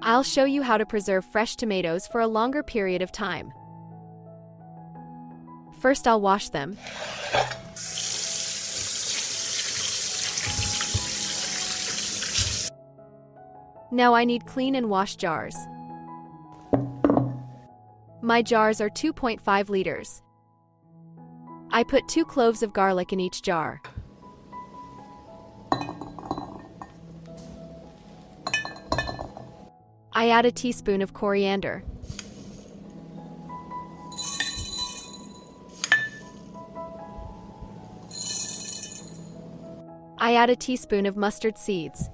I'll show you how to preserve fresh tomatoes for a longer period of time. First, I'll wash them. Now I need clean and washed jars. My jars are 2.5 liters. I put 2 cloves of garlic in each jar. I add a teaspoon of coriander. I add a teaspoon of mustard seeds.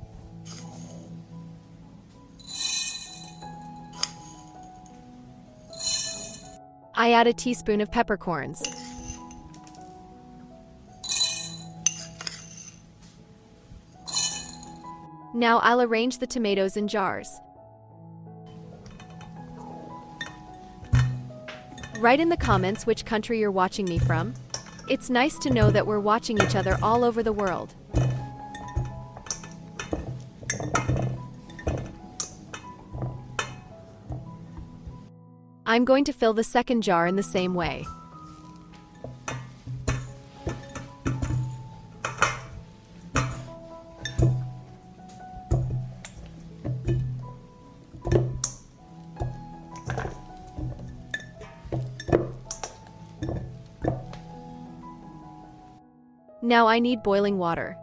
I add a teaspoon of peppercorns. Now I'll arrange the tomatoes in jars. Write in the comments which country you're watching me from. It's nice to know that we're watching each other all over the world. I'm going to fill the second jar in the same way. Now I need boiling water.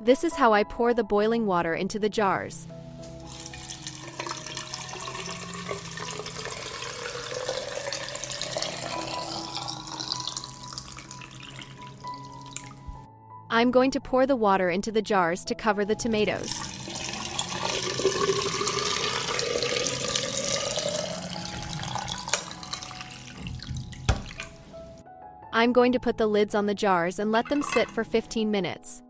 This is how I pour the boiling water into the jars. I'm going to pour the water into the jars to cover the tomatoes. I'm going to put the lids on the jars and let them sit for 15 minutes.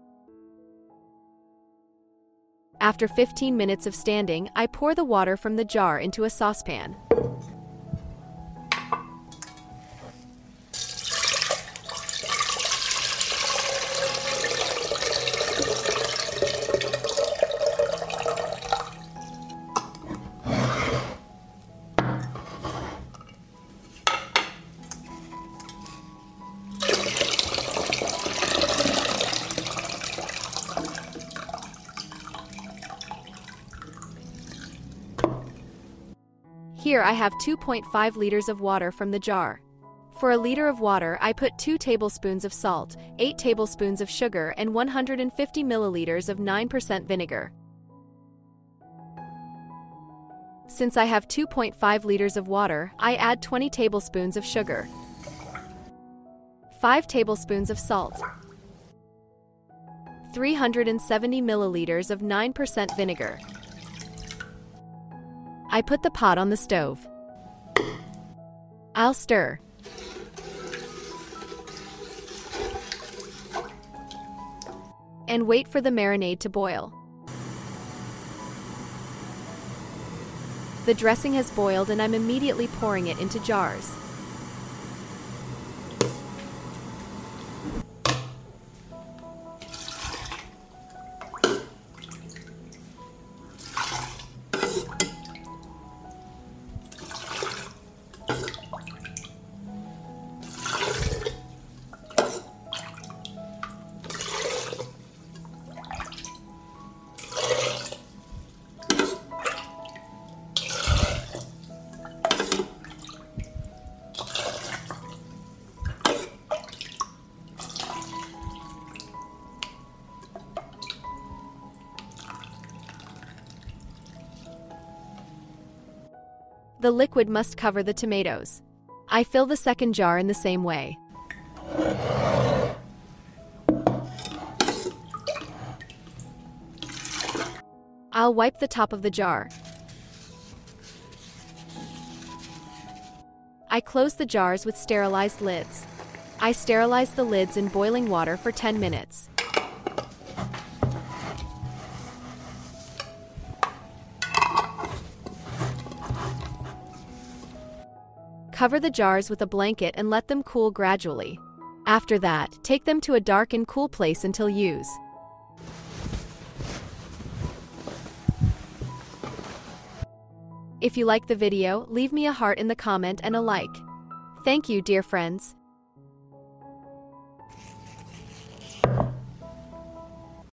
After 15 minutes of standing, I pour the water from the jar into a saucepan. Here I have 2.5 liters of water from the jar. For a liter of water, I put 2 tablespoons of salt, 8 tablespoons of sugar, and 150 milliliters of 9% vinegar. Since I have 2.5 liters of water, I add 20 tablespoons of sugar, 5 tablespoons of salt, 370 milliliters of 9% vinegar. I put the pot on the stove. I'll stir. And wait for the marinade to boil. The dressing has boiled and I'm immediately pouring it into jars. The liquid must cover the tomatoes. I fill the second jar in the same way. I'll wipe the top of the jar. I close the jars with sterilized lids. I sterilize the lids in boiling water for 10 minutes. Cover the jars with a blanket and let them cool gradually. After that, take them to a dark and cool place until use. If you like the video, leave me a heart in the comment and a like. Thank you, dear friends.